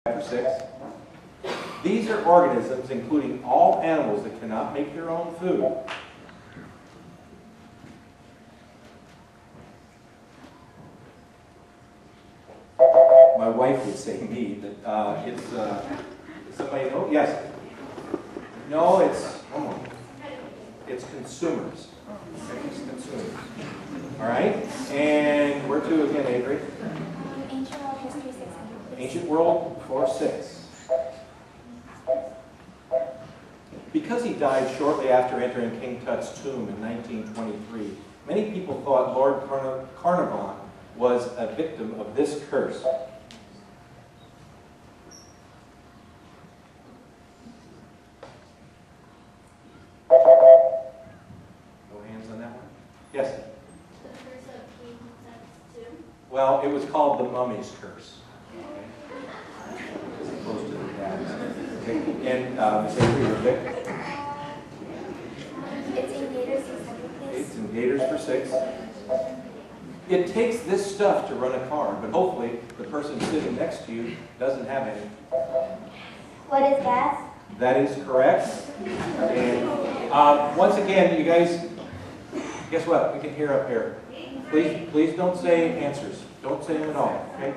For 6. These are organisms, including all animals that cannot make their own food. My wife would say me, but it's somebody know? Yes. No, it's consumers. Okay, it's consumers. All right. And where to again, Avery? Ancient world history 600. Ancient world for 6. Because he died shortly after entering King Tut's tomb in 1923, many people thought Lord Carnarvon was a victim of this curse. No hands on that one? Yes? The curse of King Tut's tomb? Well, it was called the mummy's curse. As opposed to the dad's. Okay. And Ms. Avery, you're Vic? It's in Gators 600, please. It's in Gators for 6. It takes this stuff to run a car, but hopefully the person sitting next to you doesn't have any. What is gas? That is correct. And once again, you guys, guess what? We can hear up here. Please don't say answers. Don't say them at all. Okay?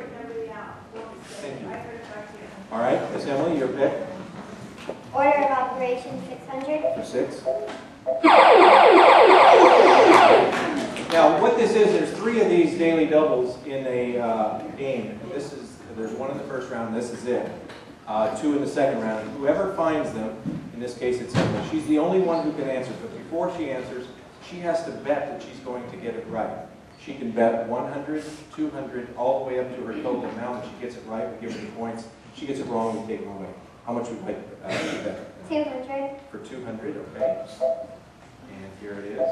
Thank you. All right, Miss Emily, your pick. Order of operations 600. For 6. Now, what this is, there's 3 of these daily doubles in a game. And there's 1 in the first round, this is it. 2 in the second round. Whoever finds them, in this case it's Emily, she's the only one who can answer. But before she answers, she has to bet that she's going to get it right. She can bet 100, 200, all the way up to her total amount. If she gets it right, we give her the points. If she gets it wrong, we take them away. How much would you bet? 200. For 200, okay. And here it is.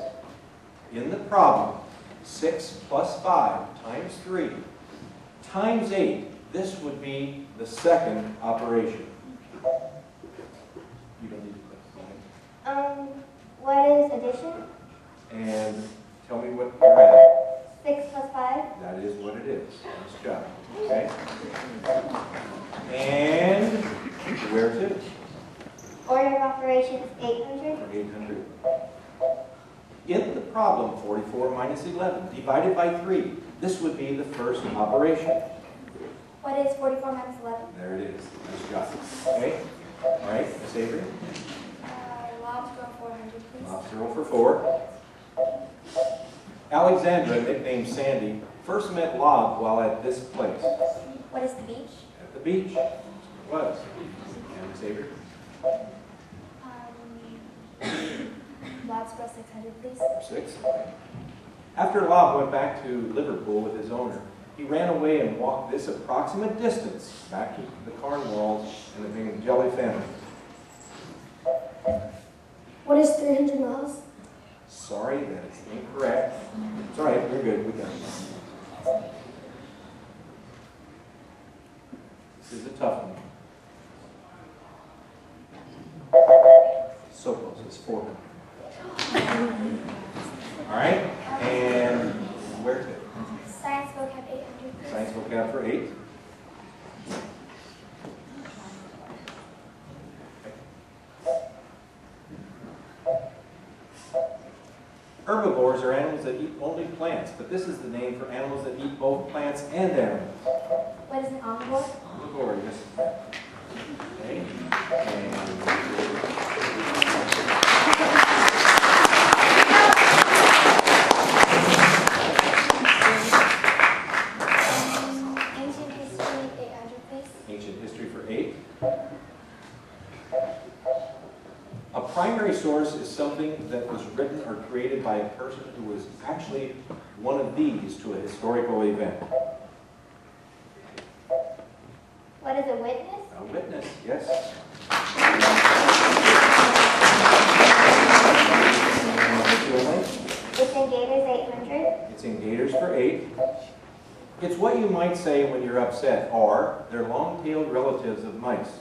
In the problem, 6 plus 5 times 3 times 8. This would be the second operation. You don't need to click. What is addition? And tell me what you're at. 6 plus 5. That is what it is. Nice job. Okay. And where to? Order of operations 800. 800. In the problem, 44 minus 11 divided by 3. This would be the first operation. What is 44 minus 11? There it is. Nice job. Okay. All right, Miss Avery. Lobster 400, please. Lobster roll for 4. Alexandra, nicknamed Sandy, first met Lob while at this place. What is the beach? At the beach. It was. And Miss Avery. Lobster 600, please. 6. After Lob went back to Liverpool with his owner, he ran away and walked this approximate distance back to the Cornwalls and the Bing Jelly family. What is 300 miles? Sorry, that's incorrect. It's all right, we're good. We got it. This is a tough one. So close, it's 400. All right, and where to? Science vocab 800. Science vocab for 8. Herbivores are animals that eat only plants, but this is the name for animals that eat both plants and animals. What is an omnivore? Omnivore, yes. Okay. Ancient history 800, please. Ancient history for 8. A primary source is something that was written or created by a person who was actually one of these to a historical event. What is a witness? A witness, yes. It's in Gators 800. It's in Gators for 8. It's what you might say when you're upset, or they're long-tailed relatives of mice.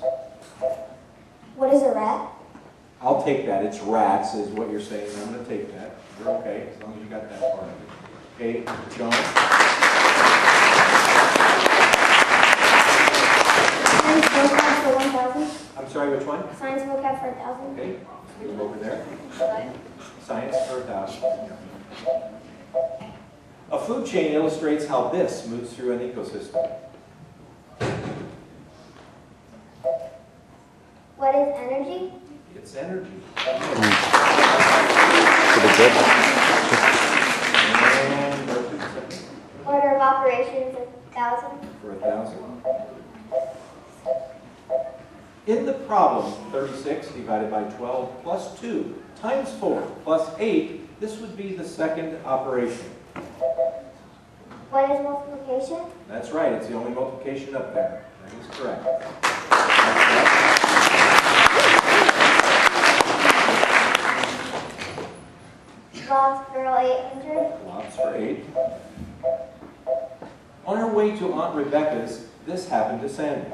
What is a rat? I'll take that. It's rats is what you're saying. I'm going to take that. You're okay, as long as you got that part of it. Okay, John? sorry, which one? Science vocab for 1,000. Okay, let's move over there. Science for 1,000. A food chain illustrates how this moves through an ecosystem. What is energy? It's energy. Pretty good. And go to the second Order of operations is 1,000. for 1,000. In the problem, 36 divided by 12 plus 2 times 4 plus 8, this would be the second operation. What is multiplication? That's right, it's the only multiplication up there. That is correct. Lob's girl 800. Lobs for 8. On her way to Aunt Rebecca's, this happened to Sandy.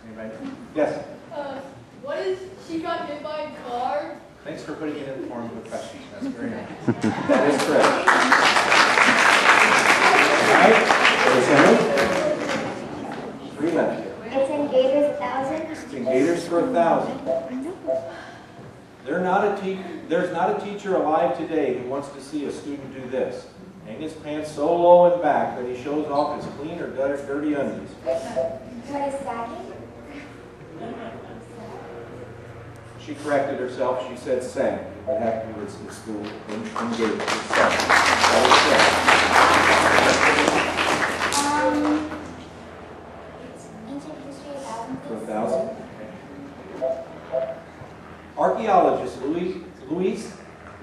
Anybody? Yes? What is, she got hit by a car? Thanks for putting it in the form of a question. That's very nice. That is correct. All right. For the 3 left here. It's in Gators 1,000. It's in Gators for 1,000. There's not a teacher alive today who wants to see a student do this. Hang his pants so low and back that he shows off his clean or dirty undies. What is sagging? She corrected herself. She said sag. It had to do with the school in Gators. It's sag. It's ancient history 1,000. For 1,000. Archaeologists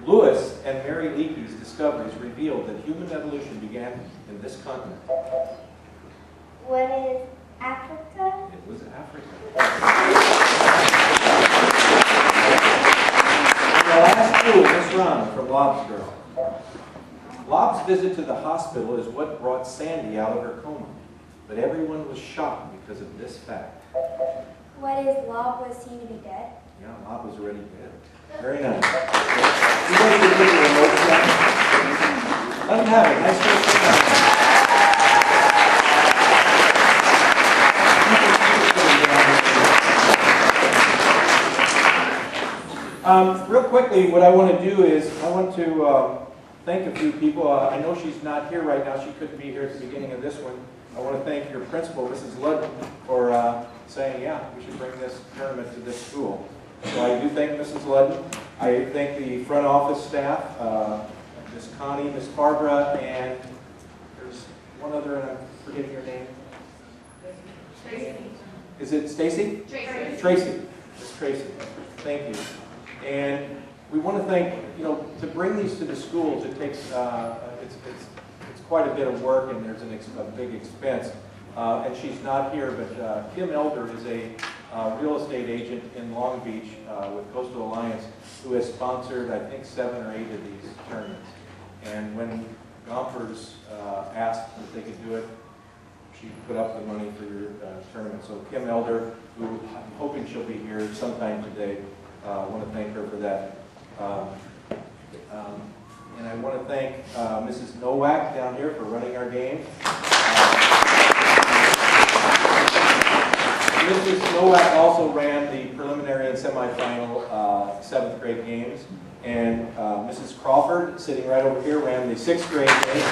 Lewis and Mary Leakey's discoveries revealed that human evolution began in this continent. What is Africa? It was Africa. The last clue in this round from Lob's girl. Lob's visit to the hospital is what brought Sandy out of her coma, but everyone was shocked because of this fact. What is Lob was seen to be dead? Yeah, Lob was already dead. Very nice. You guys can put your remotes down. Let them have it. Nice first real quickly, what I want to do is I want to thank a few people. I know she's not here right now. She couldn't be here at the beginning of this one. I want to thank your principal, Mrs. Ludden, for saying, yeah, we should bring this tournament to this school. So I do thank Mrs. Ludden. I thank the front office staff, Miss Connie, Miss Barbara, and there's one other, and I'm forgetting your name. Tracy. Is it Stacy? Tracy. Tracy. Miss Tracy. Thank you. And we want to thank, to bring these to the schools, it takes, it's quite a bit of work, and there's a big expense. And she's not here, but Kim Elder is a real estate agent in Long Beach with Coastal Alliance who has sponsored, I think, 7 or 8 of these tournaments. And when Gompers asked if they could do it, she put up the money for your tournament. So Kim Elder, who I'm hoping she'll be here sometime today, I want to thank her for that. And I want to thank Mrs. Nowak down here for running our game. Mrs. Nowak also ran the preliminary and semifinal 7th grade games. And Mrs. Crawford, sitting right over here, ran the 6th grade games.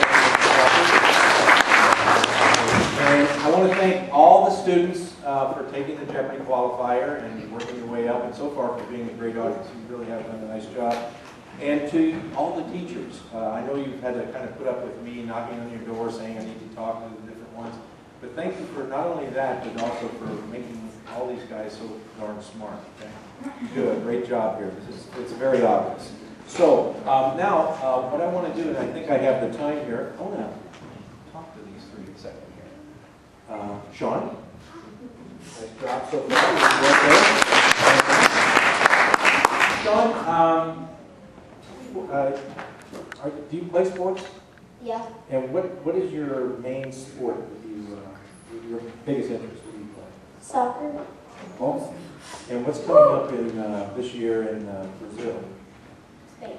And I want to thank all the students for taking the Jeopardy qualifier and working your way up, and so far for being a great audience. You really have done a nice job. And to all the teachers, I know you've had to kind of put up with me knocking on your door saying I need to talk to the different ones. But thank you for not only that, but also for making all these guys so darn smart. Okay? You do a great job here. It's very obvious. So now, what I want to do, and I think I have the time here, I want to talk to these 3 a second here. Sean, nice job so far. Sean, do you play sports? Yeah. And what is your main sport that your biggest interest? What do you play? Soccer. Oh. And what's coming up in this year in Brazil? Spain.